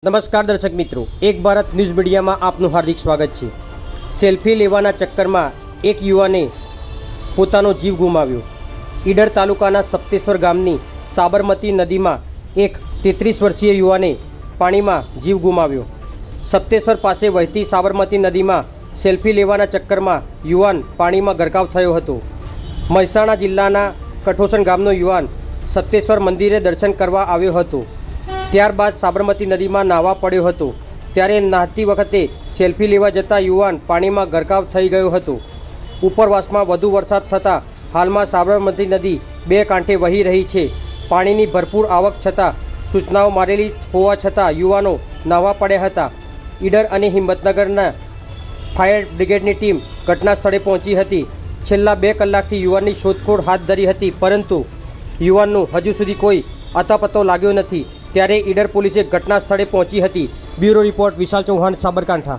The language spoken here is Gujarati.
નમસ્કાર દર્શક મિત્રો, એક ભારત ન્યૂઝ મીડિયામાં આપનું હાર્દિક સ્વાગત છે। સેલ્ફી લેવાના ચક્કરમાં એક યુવાને પોતાનો જીવ ગુમાવ્યો। ઈડર તાલુકાના સપ્તેશ્વર ગામની સાબરમતી નદીમાં એક 33 વર્ષીય યુવાને પાણીમાં જીવ ગુમાવ્યો। સપ્તેશ્વર પાસે વહેતી સાબરમતી નદીમાં સેલ્ફી લેવાના ચક્કરમાં યુવાન પાણીમાં ગરકાવ થયો હતો। મહેસાણા જિલ્લાના કઠોસણ ગામનો યુવાન સપ્તેશ્વર મંદિરે દર્શન કરવા આવ્યો હતો। ત્યારબાદ સાબરમતી નદીમાં નાહવા પડ્યો હતો। ત્યારે નહાતી વખતે સેલ્ફી લેવા જતા યુવાન પાણીમાં ગરકાવ થઈ ગયો હતો। ઉપરવાસમાં વધુ વરસાદ થતાં હાલમાં સાબરમતી નદી બે કાંઠે વહી રહી છે। પાણીની ભરપૂર આવક છતાં સૂચનાઓ મારેલી હોવા છતાં યુવાનો નાહવા પડ્યા હતા। ઈડર અને હિંમતનગરના ફાયર બ્રિગેડની ટીમ ઘટના સ્થળે પહોંચી હતી। છેલ્લા 2 કલાકથી યુવાનની શોધખોળ હાથ ધરી હતી, પરંતુ યુવાનનું હજુ સુધી કોઈ અતાપત્તો લાગ્યો નથી। ત્યારે ઈડર પોલીસે ઘટના સ્થળે પહોંચી હતી। બ્યુરો રિપોર્ટ વિશાલ ચૌહાણ, સાબરકાંઠા।